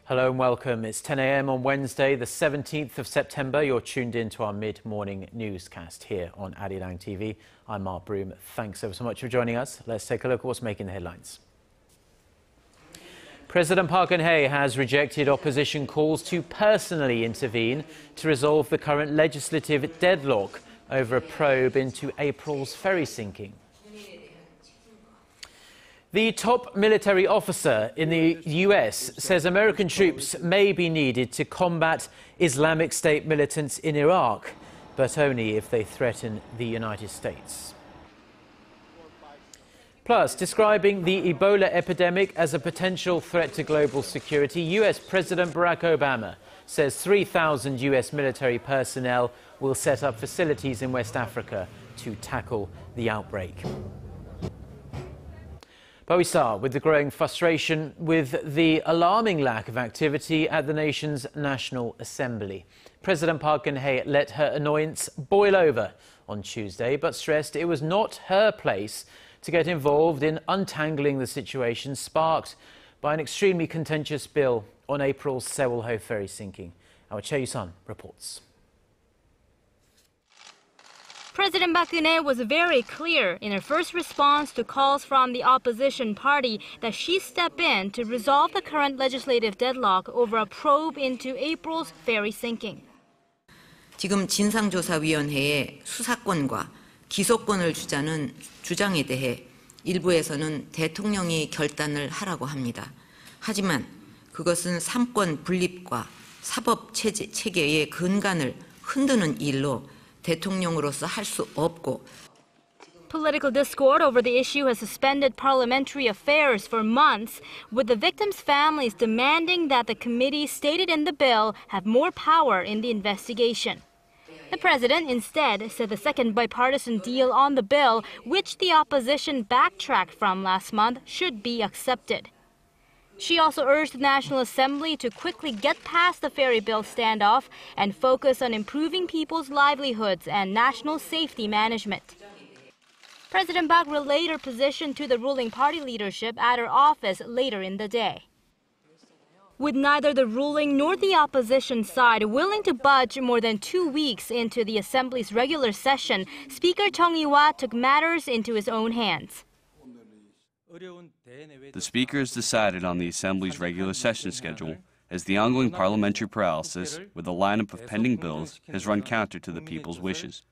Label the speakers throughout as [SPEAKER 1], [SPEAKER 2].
[SPEAKER 1] Hello and welcome. It's 10 a.m. on Wednesday, the 17th of September. You're tuned in to our mid-morning newscast here on Arirang TV. I'm Mark Broome. Thanks ever so much for joining us. Let's take a look at what's making the headlines. President Park Geun-hye has rejected opposition calls to personally intervene to resolve the current legislative deadlock over a probe into April's ferry sinking. The top military officer in the US says American troops may be needed to combat Islamic State militants in Iraq, but only if they threaten the United States. Plus, describing the Ebola epidemic as a potential threat to global security, US President Barack Obama says 3,000 US military personnel will set up facilities in West Africa to tackle the outbreak. But we start with the growing frustration with the alarming lack of activity at the nation's National Assembly. President Park Geun-hye let her annoyance boil over on Tuesday, but stressed it was not her place to get involved in untangling the situation sparked by an extremely contentious bill on April's Sewol-ho ferry sinking. Our Chae Yu-sun reports.
[SPEAKER 2] President Park Geun-hye was very clear in her first response to calls from the opposition party that she step in to resolve the current legislative deadlock over a probe into April's ferry sinking.
[SPEAKER 3] 지금 진상조사위원회에 수사권과 기소권을 주자는 주장에 대해 일부에서는 대통령이 결단을 하라고 합니다. 하지만 그것은 삼권 분립과 사법 체계의 근간을 흔드는 일로 대통령으로서 할 수 없고.
[SPEAKER 2] Political discord over the issue has suspended parliamentary affairs for months, with the victims' families demanding that the committee stated in the bill have more power in the investigation. The president instead said the second bipartisan deal on the bill, which the opposition backtracked from last month, should be accepted. She also urged the National Assembly to quickly get past the ferry bill standoff and focus on improving people's livelihoods and national safety management. President Park relayed her position to the ruling party leadership at her office later in the day. With neither the ruling nor the opposition side willing to budge more than 2 weeks into the Assembly's regular session, Speaker Chung Lee-hwa took matters into his own hands.
[SPEAKER 4] The Speaker has decided on the Assembly's regular session schedule as the ongoing parliamentary paralysis with a lineup of pending bills has run counter to the people's wishes.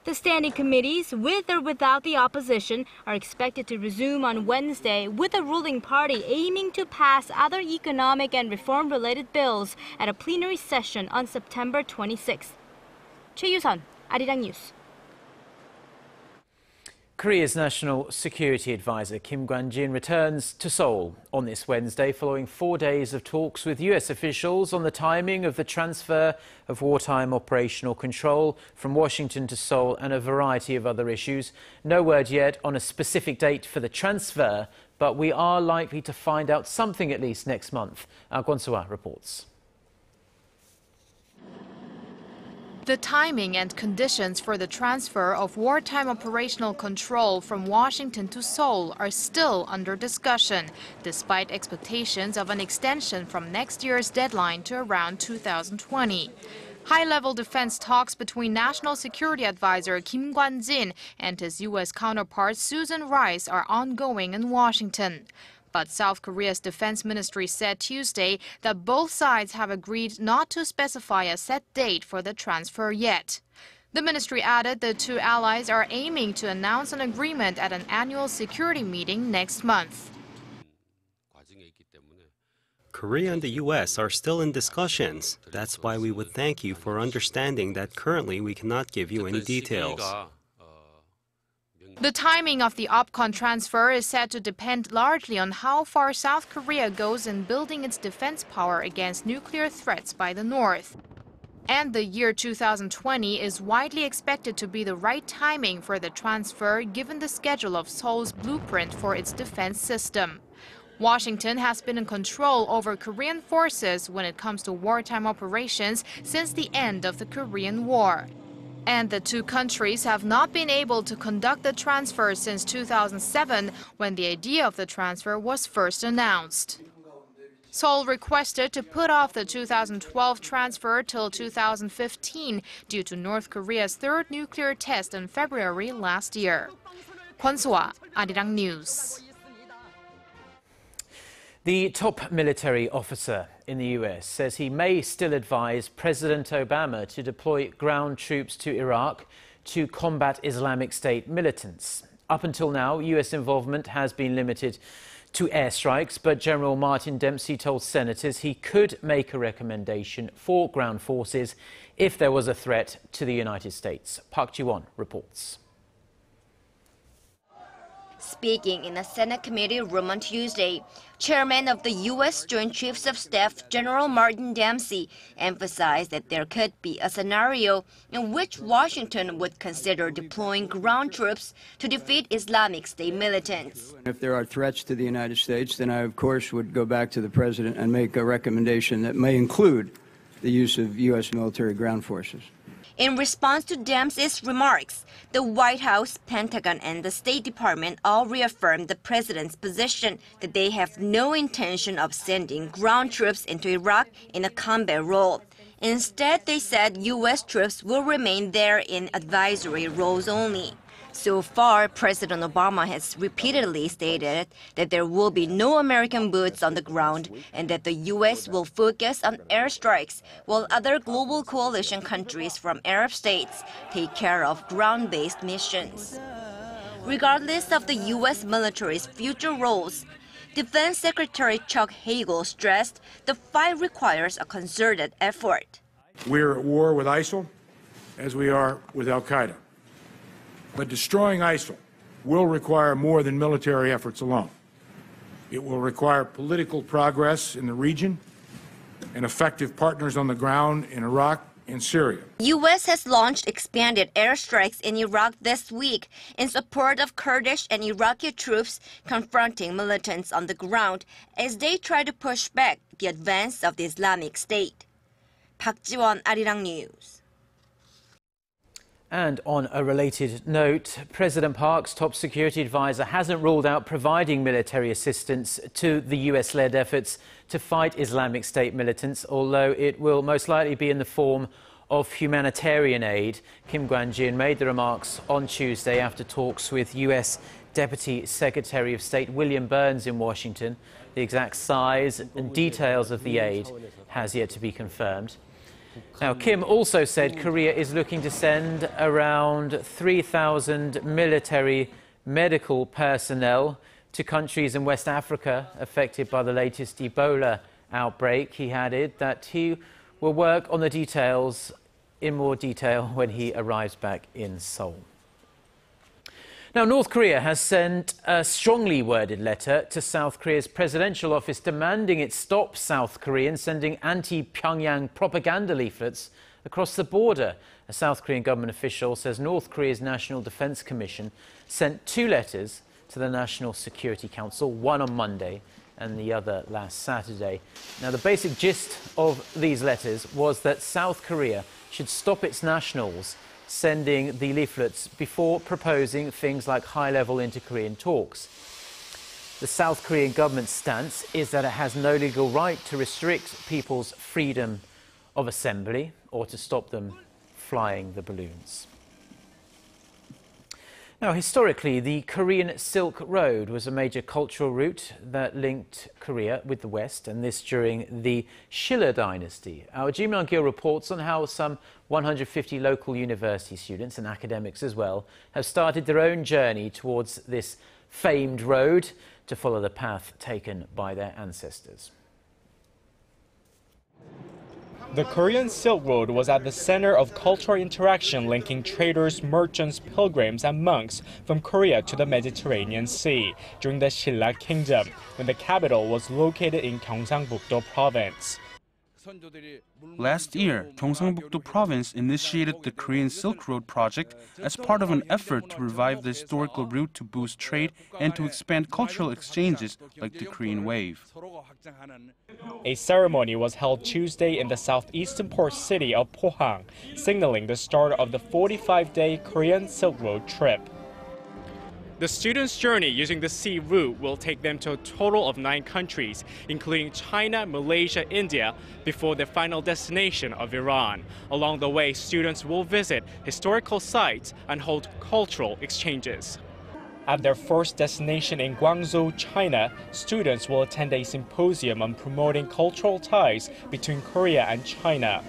[SPEAKER 2] The standing committees, with or without the opposition, are expected to resume on Wednesday, with the ruling party aiming to pass other economic and reform-related bills at a plenary session on September 26th. Chae Yu-sun, Arirang News.
[SPEAKER 1] Korea's National Security Advisor Kim Kwon-jin returns to Seoul on this Wednesday following 4 days of talks with US officials on the timing of the transfer of wartime operational control from Washington to Seoul and a variety of other issues. No word yet on a specific date for the transfer, but we are likely to find out something at least next month. Kwon Soo-ah reports.
[SPEAKER 5] The timing and conditions for the transfer of wartime operational control from Washington to Seoul are still under discussion, despite expectations of an extension from next year's deadline to around 2020. High-level defense talks between National Security Advisor Kim Kwon-jin and his U.S. counterpart Susan Rice are ongoing in Washington. But South Korea's defense ministry said Tuesday that both sides have agreed not to specify a set date for the transfer yet. The ministry added the two allies are aiming to announce an agreement at an annual security meeting next month.
[SPEAKER 6] Korea and the U.S. are still in discussions. That's why we would thank you for understanding that currently we cannot give you any details.
[SPEAKER 5] The timing of the OPCON transfer is said to depend largely on how far South Korea goes in building its defense power against nuclear threats by the North. And the year 2020 is widely expected to be the right timing for the transfer given the schedule of Seoul's blueprint for its defense system. Washington has been in control over Korean forces when it comes to wartime operations since the end of the Korean War. And the two countries have not been able to conduct the transfer since 2007, when the idea of the transfer was first announced. Seoul requested to put off the 2012 transfer till 2015 due to North Korea's third nuclear test in February last year. Kwon So-ah, Arirang News.
[SPEAKER 1] The top military officer in the US says he may still advise President Obama to deploy ground troops to Iraq to combat Islamic State militants. Up until now, US involvement has been limited to airstrikes, but General Martin Dempsey told senators he could make a recommendation for ground forces if there was a threat to the United States. Park Geun-hye reports.
[SPEAKER 7] Speaking in a Senate committee room on Tuesday, Chairman of the U.S. Joint Chiefs of Staff General Martin Dempsey emphasized that there could be a scenario in which Washington would consider deploying ground troops to defeat Islamic State militants.
[SPEAKER 8] If there are threats to the United States, then I, of course, would go back to the President and make a recommendation that may include the use of U.S. military ground forces.
[SPEAKER 7] In response to Dempsey's remarks, the White House, Pentagon, and the State Department all reaffirmed the president's position that they have no intention of sending ground troops into Iraq in a combat role. Instead, they said U.S. troops will remain there in advisory roles only. So far, President Obama has repeatedly stated that there will be no American boots on the ground and that the U.S. will focus on airstrikes while other global coalition countries from Arab states take care of ground-based missions. Regardless of the U.S. military's future roles, Defense Secretary Chuck Hagel stressed the fight requires a concerted effort.
[SPEAKER 9] We're at war with ISIL as we are with al-Qaeda. But destroying ISIL will require more than military efforts alone. It will require political progress in the region and effective partners on the ground in Iraq and Syria.
[SPEAKER 7] The U.S. has launched expanded airstrikes in Iraq this week in support of Kurdish and Iraqi troops confronting militants on the ground as they try to push back the advance of the Islamic State. Park Ji-won, Arirang News.
[SPEAKER 1] And on a related note, President Park's top security advisor hasn't ruled out providing military assistance to the US-led efforts to fight Islamic State militants, although it will most likely be in the form of humanitarian aid. Kim Kwon-jin made the remarks on Tuesday after talks with US Deputy Secretary of State William Burns in Washington. The exact size and details of the aid has yet to be confirmed. Now, Kim also said Korea is looking to send around 3,000 military medical personnel to countries in West Africa affected by the latest Ebola outbreak. He added that he will work on the details in more detail when he arrives back in Seoul. Now, North Korea has sent a strongly worded letter to South Korea's presidential office demanding it stop South Koreans sending anti-Pyongyang propaganda leaflets across the border. A South Korean government official says North Korea's National Defense Commission sent 2 letters to the National Security Council, one on Monday and the other last Saturday. Now, the basic gist of these letters was that South Korea should stop its nationals sending the leaflets before proposing things like high-level inter-Korean talks. The South Korean government's stance is that it has no legal right to restrict people's freedom of assembly or to stop them flying the balloons. Now, historically, the Korean Silk Road was a major cultural route that linked Korea with the West, and this during the Shilla dynasty. Our Ji Myung-gil reports on how some 150 local university students and academics as well have started their own journey towards this famed road to follow the path taken by their ancestors.
[SPEAKER 10] The Korean Silk Road was at the center of cultural interaction linking traders, merchants, pilgrims, and monks from Korea to the Mediterranean Sea during the Shilla Kingdom, when the capital was located in Gyeongsangbuk-do province.
[SPEAKER 11] Last year, Gyeongsangbuk-do Province initiated the Korean Silk Road project as part of an effort to revive the historical route to boost trade and to expand cultural exchanges like the Korean Wave.
[SPEAKER 10] A ceremony was held Tuesday in the southeastern port city of Pohang, signaling the start of the 45-day Korean Silk Road trip. The students' journey using the sea route will take them to a total of 9 countries, including China, Malaysia, India, before their final destination of Iran. Along the way, students will visit historical sites and hold cultural exchanges. At their first destination in Guangzhou, China, students will attend a symposium on promoting cultural ties between Korea and China.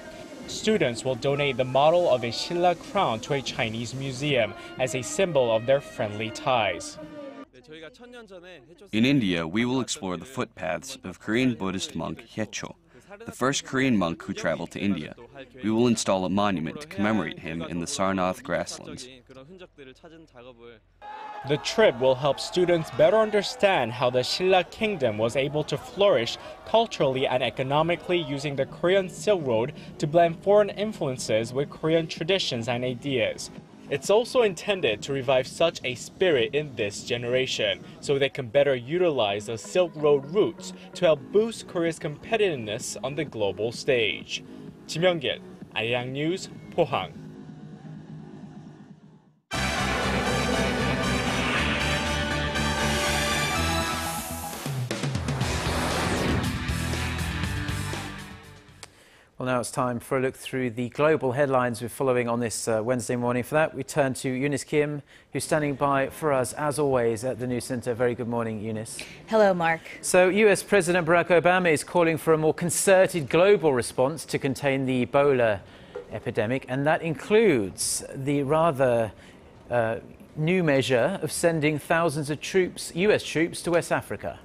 [SPEAKER 10] Students will donate the model of a Shilla crown to a Chinese museum as a symbol of their friendly ties.
[SPEAKER 4] In India, we will explore the footpaths of Korean Buddhist monk Hyecho, the first Korean monk who traveled to India. We will install a monument to commemorate him in the Sarnath grasslands.
[SPEAKER 10] The trip will help students better understand how the Shilla Kingdom was able to flourish culturally and economically using the Korean Silk Road to blend foreign influences with Korean traditions and ideas. It's also intended to revive such a spirit in this generation, so they can better utilize the Silk Road routes to help boost Korea's competitiveness on the global stage. Kim Young-gil, Arirang News, Pohang.
[SPEAKER 1] Well, now it's time for a look through the global headlines we're following on this Wednesday morning. For that, we turn to Eunice Kim, who's standing by for us, as always, at the News Centre. Very good morning, Eunice.
[SPEAKER 12] Hello, Mark.
[SPEAKER 1] So, US President Barack Obama is calling for a more concerted global response to contain the Ebola epidemic, and that includes the rather new measure of sending thousands of troops, US troops, to West Africa.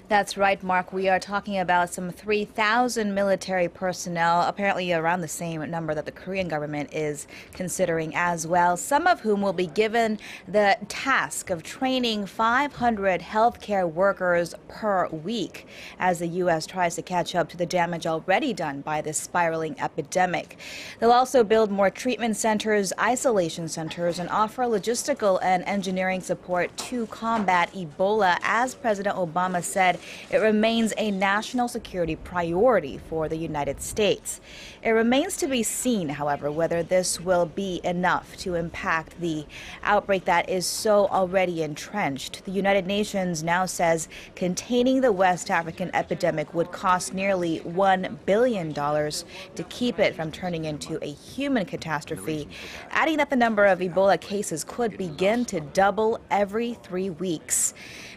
[SPEAKER 12] That's right, Mark. We are talking about some 3,000 military personnel, apparently around the same number that the Korean government is considering as well, some of whom will be given the task of training 500 healthcare workers per week as the U.S. tries to catch up to the damage already done by this spiraling epidemic. They'll also build more treatment centers, isolation centers, and offer logistical and engineering support to combat Ebola. As President Obama said, it remains a national security priority for the United States. It remains to be seen, however, whether this will be enough to impact the outbreak that is so already entrenched. The United Nations now says containing the West African epidemic would cost nearly $1 billion to keep it from turning into a human catastrophe, adding that the number of Ebola cases could begin to double every 3 weeks.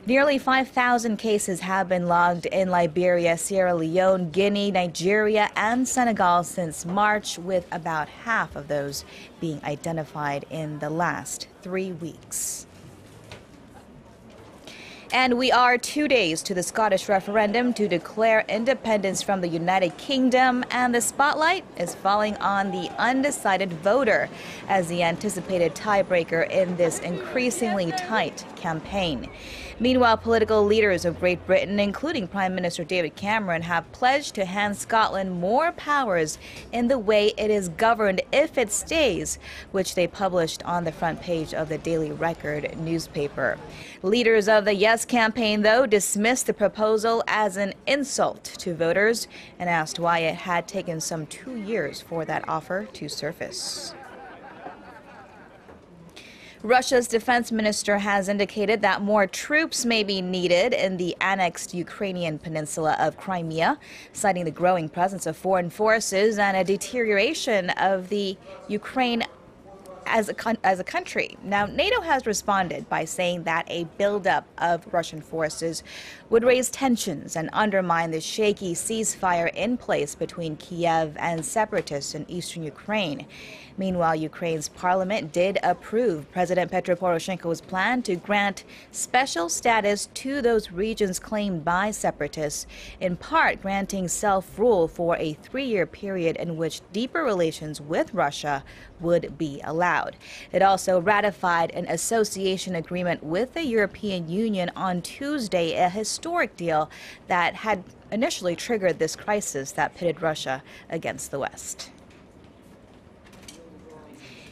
[SPEAKER 12] Nearly 5,000 cases have been logged in Liberia, Sierra Leone, Guinea, Nigeria, and Senegal since March, with about half of those being identified in the last 3 weeks. And we are 2 days to the Scottish referendum to declare independence from the United Kingdom, and the spotlight is falling on the undecided voter as the anticipated tiebreaker in this increasingly tight campaign. Meanwhile, political leaders of Great Britain, including Prime Minister David Cameron, have pledged to hand Scotland more powers in the way it is governed if it stays, which they published on the front page of the Daily Record newspaper. Leaders of the Yes campaign, though, dismissed the proposal as an insult to voters and asked why it had taken some 2 years for that offer to surface. Russia's defense minister has indicated that more troops may be needed in the annexed Ukrainian peninsula of Crimea, citing the growing presence of foreign forces and a deterioration of the Ukraine as a country. Now, NATO has responded by saying that a buildup of Russian forces would raise tensions and undermine the shaky ceasefire in place between Kiev and separatists in eastern Ukraine. Meanwhile, Ukraine's parliament did approve President Petro Poroshenko's plan to grant special status to those regions claimed by separatists, in part granting self-rule for a 3-year period in which deeper relations with Russia would be allowed. cloud. It also ratified an association agreement with the European Union on Tuesday, a historic deal that had initially triggered this crisis that pitted Russia against the West.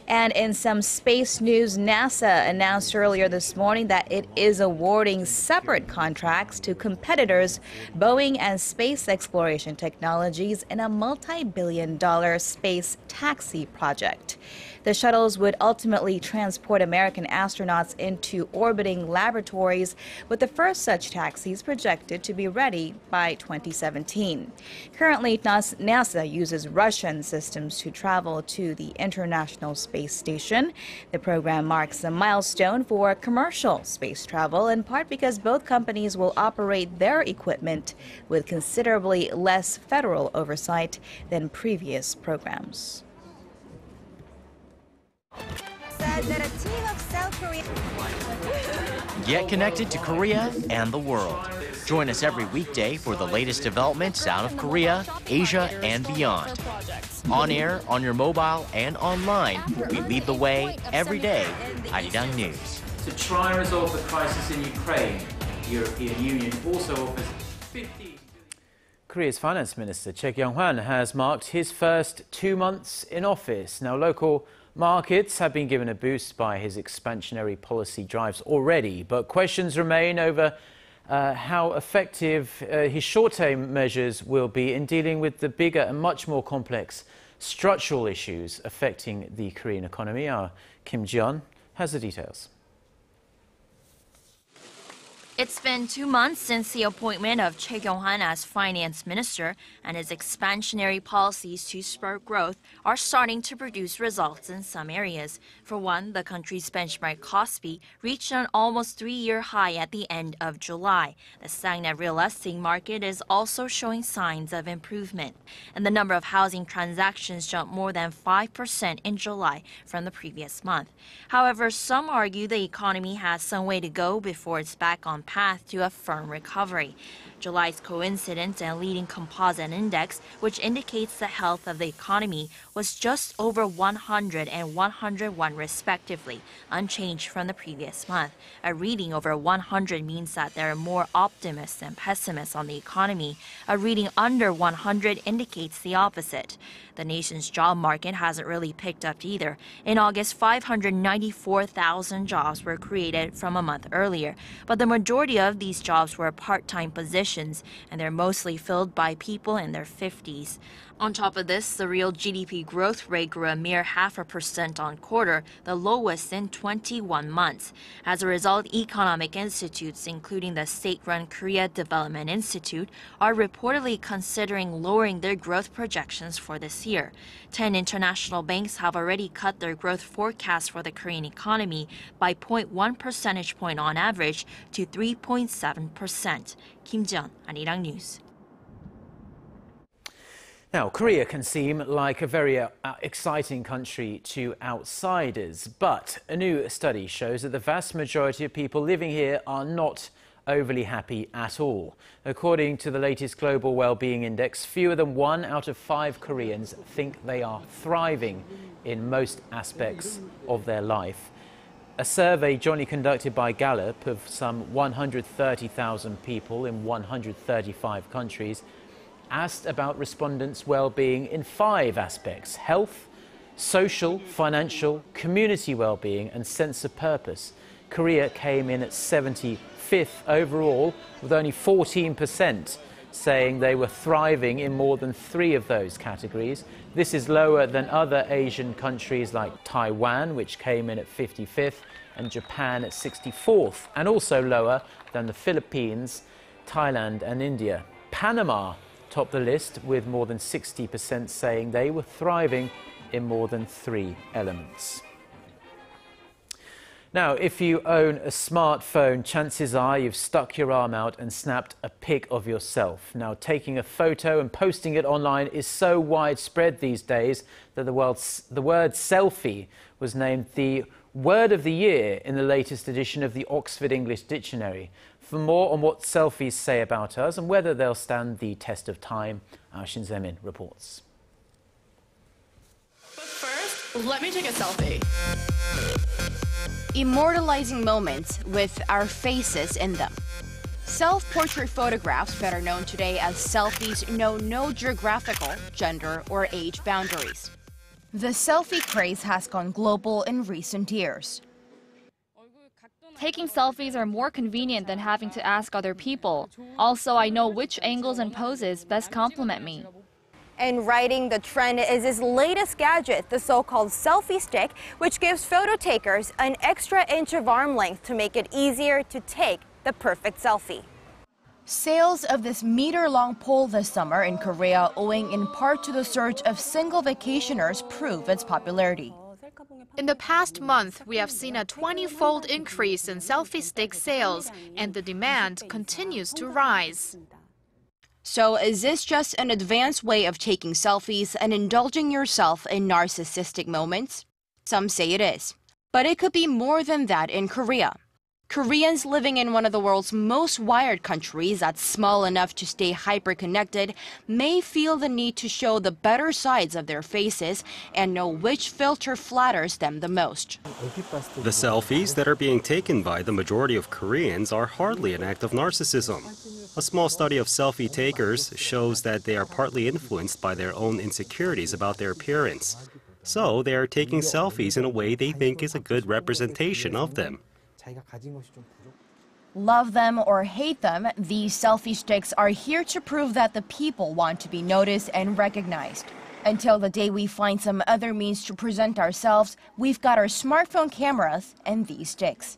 [SPEAKER 12] And in some space news, NASA announced earlier this morning that it is awarding separate contracts to competitors Boeing and Space Exploration Technologies in a multi-billion-dollar space taxi project. The shuttles would ultimately transport American astronauts into orbiting laboratories, with the first such taxis projected to be ready by 2017. Currently, NASA uses Russian systems to travel to the International Space Station. The program marks a milestone for commercial space travel, in part because both companies will operate their equipment with considerably less federal oversight than previous programs.
[SPEAKER 13] Get connected to Korea and the world. Join us every weekday for the latest developments out of Korea, Asia, and beyond. On air, on your mobile, and online, we lead the way every day. Arirang News.
[SPEAKER 1] To try and resolve the crisis in Ukraine, the European Union also offers 50. Korea's Finance Minister Park Geun-hye has marked his first 2 months in office. Now, local markets have been given a boost by his expansionary policy drives already, but questions remain over how effective his short-term measures will be in dealing with the bigger and much more complex structural issues affecting the Korean economy. Our Kim Ji-yeon has the details.
[SPEAKER 14] It's been 2 months since the appointment of Park Geun-hye as finance minister, and his expansionary policies to spur growth are starting to produce results in some areas. For one, the country's benchmark Kospi reached an almost 3-year high at the end of July. The stagnant real estate market is also showing signs of improvement, and the number of housing transactions jumped more than 5% in July from the previous month. However, some argue the economy has some way to go before it's back on path to a firm recovery. July's coincidence and leading composite index, which indicates the health of the economy, was just over 100 and 101 respectively, unchanged from the previous month. A reading over 100 means that there are more optimists than pessimists on the economy. A reading under 100 indicates the opposite. The nation's job market hasn't really picked up either. In August, 594,000 jobs were created from a month earlier, but the majority of these jobs were part-time positions, and they're mostly filled by people in their 50s. On top of this, the real GDP growth rate grew a mere 0.5% on quarter, the lowest in 21 months. As a result, economic institutes, including the state-run Korea Development Institute, are reportedly considering lowering their growth projections for this year. 10 international banks have already cut their growth forecast for the Korean economy by 0.1 percentage point on average to 3.7%. Kim Ji-yeon, Arirang News.
[SPEAKER 1] Now, Korea can seem like a very exciting country to outsiders, but a new study shows that the vast majority of people living here are not overly happy at all. According to the latest Global Wellbeing Index, fewer than 1 out of 5 Koreans think they are thriving in most aspects of their life. A survey jointly conducted by Gallup of some 130,000 people in 135 countries asked about respondents' well-being in 5 aspects: health, social, financial, community well-being, and sense of purpose. Korea came in at 75th overall, with only 14% saying they were thriving in more than 3 of those categories. This is lower than other Asian countries like Taiwan, which came in at 55th, and Japan at 64th, and also lower than the Philippines, Thailand, and India. Panama topped the list, with more than 60% saying they were thriving in more than 3 elements. Now, if you own a smartphone, chances are you've stuck your arm out and snapped a pic of yourself. Now, taking a photo and posting it online is so widespread these days that the word selfie was named the word of the year in the latest edition of the Oxford English Dictionary. For more on what selfies say about us and whether they'll stand the test of time, our Shin Se-min reports.
[SPEAKER 15] But first, Let me take a selfie.
[SPEAKER 16] Immortalizing moments with our faces in them. Self-portrait photographs, better known today as selfies, know no geographical, gender, or age boundaries. The selfie craze has gone global in recent years.
[SPEAKER 17] Taking selfies are more convenient than having to ask other people. Also, I know which angles and poses best compliment me.
[SPEAKER 18] And riding the trend is his latest gadget, the so-called selfie stick, which gives photo takers an extra inch of arm length to make it easier to take the perfect selfie.
[SPEAKER 16] Sales of this meter-long pole this summer in Korea, owing in part to the surge of single vacationers, prove its popularity.
[SPEAKER 5] In the past month, we have seen a 20-fold increase in selfie stick sales, and the demand continues to rise.
[SPEAKER 16] So is this just an advanced way of taking selfies and indulging yourself in narcissistic moments? Some say it is. But it could be more than that in Korea. Koreans living in one of the world's most wired countries that's small enough to stay hyper-connected may feel the need to show the better sides of their faces and know which filter flatters them the most.
[SPEAKER 6] The selfies that are being taken by the majority of Koreans are hardly an act of narcissism. A small study of selfie takers shows that they are partly influenced by their own insecurities about their appearance. So they are taking selfies in a way they think is a good representation of them.
[SPEAKER 16] Love them or hate them, these selfie sticks are here to prove that the people want to be noticed and recognized. Until the day we find some other means to present ourselves, we've got our smartphone cameras and these sticks.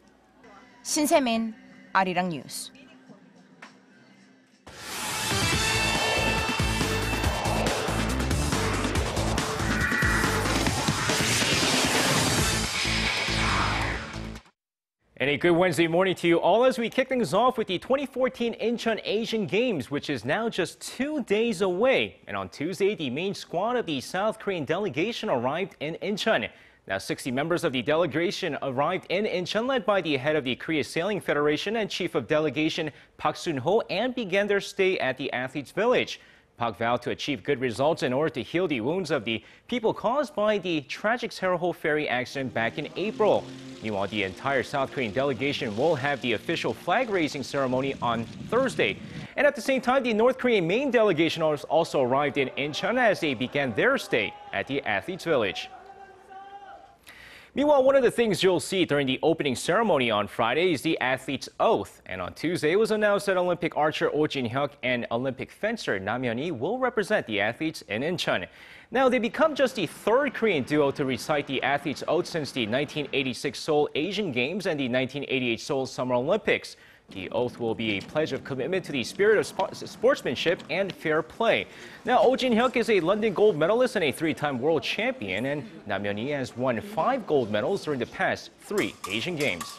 [SPEAKER 16] Shin Se-min, Arirang News.
[SPEAKER 19] And a good Wednesday morning to you all as we kick things off with the 2014 Incheon Asian Games, which is now just 2 days away. And on Tuesday, the main squad of the South Korean delegation arrived in Incheon. Now 60 members of the delegation arrived in Incheon, led by the head of the Korea Sailing Federation and chief of delegation Park Geun-hye, and began their stay at the Athletes Village. Park vowed to achieve good results in order to heal the wounds of the people caused by the tragic Sero ferry accident back in April. Meanwhile, the entire South Korean delegation will have the official flag-raising ceremony on Thursday. And at the same time, the North Korean main delegation also arrived in Incheon as they began their stay at the Athletes Village. Meanwhile, one of the things you'll see during the opening ceremony on Friday is the athlete's oath. And on Tuesday, it was announced that Olympic archer Oh Jin-hyuk and Olympic fencer Nam Hyun-hee will represent the athletes in Incheon. Now, they become just the third Korean duo to recite the athlete's oath since the 1986 Seoul Asian Games and the 1988 Seoul Summer Olympics. The oath will be a pledge of commitment to the spirit of sportsmanship and fair play. Now, Oh Jin-hyuk is a London gold medalist and a 3-time world champion, and Nam Hyun-hee has won 5 gold medals during the past 3 Asian Games.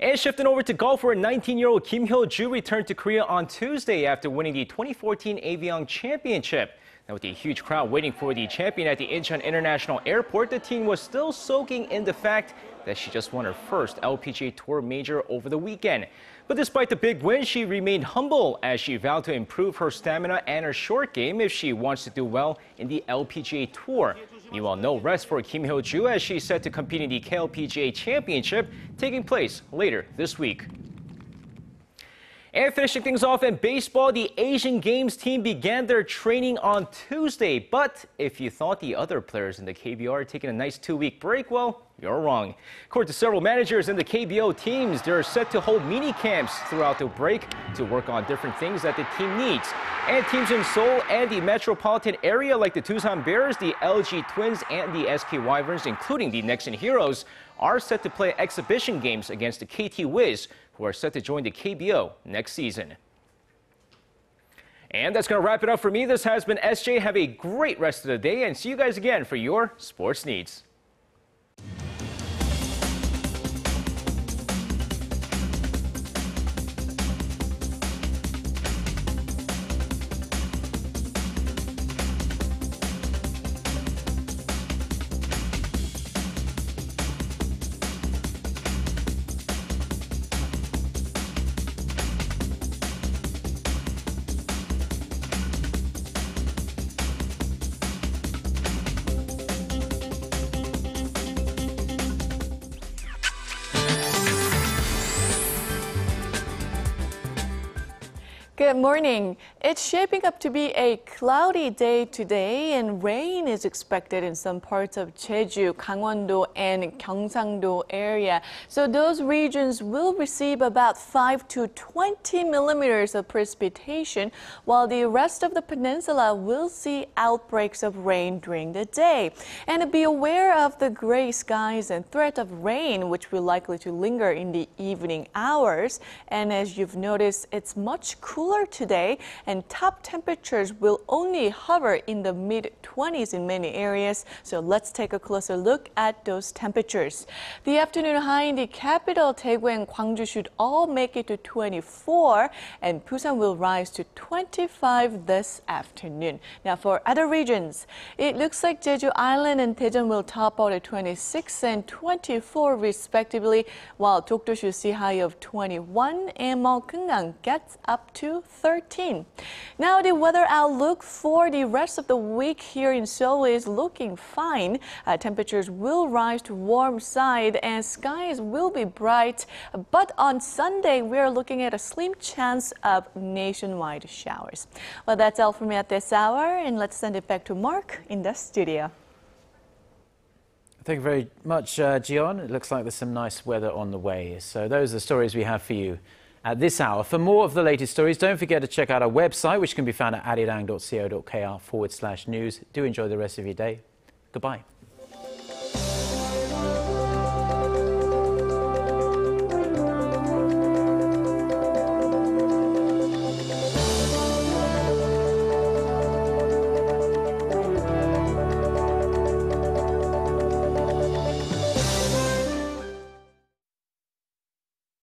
[SPEAKER 19] And shifting over to golf, where 19-year-old Kim Hyo-joo returned to Korea on Tuesday after winning the 2014 Arirang Championship. Now, with a huge crowd waiting for the champion at the Incheon International Airport, the teen was still soaking in the fact that she just won her first LPGA Tour major over the weekend. But despite the big win, she remained humble as she vowed to improve her stamina and her short game if she wants to do well in the LPGA Tour. Meanwhile, no rest for Kim Hyo-joo as she's set to compete in the KLPGA Championship taking place later this week. And finishing things off in baseball, the Asian Games team began their training on Tuesday. But if you thought the other players in the KBO are taking a nice 2-week break, well, you're wrong. According to several managers in the KBO teams, they're set to hold mini camps throughout the break to work on different things that the team needs. And teams in Seoul and the metropolitan area like the Tusan Bears, the LG Twins, and the SK Wyverns, including the Nexon Heroes, are set to play exhibition games against the KT Wiz, who are set to join the KBO next season. And that's going to wrap it up for me. This has been SJ. Have a great rest of the day and see you guys again for your sports needs.
[SPEAKER 15] Good morning. It's shaping up to be a cloudy day today, and rain is expected in some parts of Jeju, Gangwon-do, and Gyeongsang-do area. So those regions will receive about 5 to 20 millimeters of precipitation, while the rest of the peninsula will see outbreaks of rain during the day. And be aware of the gray skies and threat of rain, which will likely to linger in the evening hours. And as you've noticed, it's much cooler today, and top temperatures will only hover in the mid-20s in many areas. So let's take a closer look at those temperatures. The afternoon high in the capital, Daegu and Gwangju, should all make it to 24, and Busan will rise to 25 this afternoon. Now for other regions, it looks like Jeju Island and Daejeon will top out at 26 and 24 respectively, while Dokdo should see high of 21, and Gyeongsang gets up to 13. Now the weather outlook for the rest of the week here in Seoul is looking fine. Temperatures will rise to warm side and skies will be bright. But on Sunday, we're looking at a slim chance of nationwide showers. Well, that's all from me at this hour, and let's send it back to Mark in the studio.
[SPEAKER 1] Thank you very much, Jion. It looks like there's some nice weather on the way. So those are the stories we have for you at this hour. For more of the latest stories, don't forget to check out our website, which can be found at arirang.co.kr/news. Do enjoy the rest of your day. Goodbye.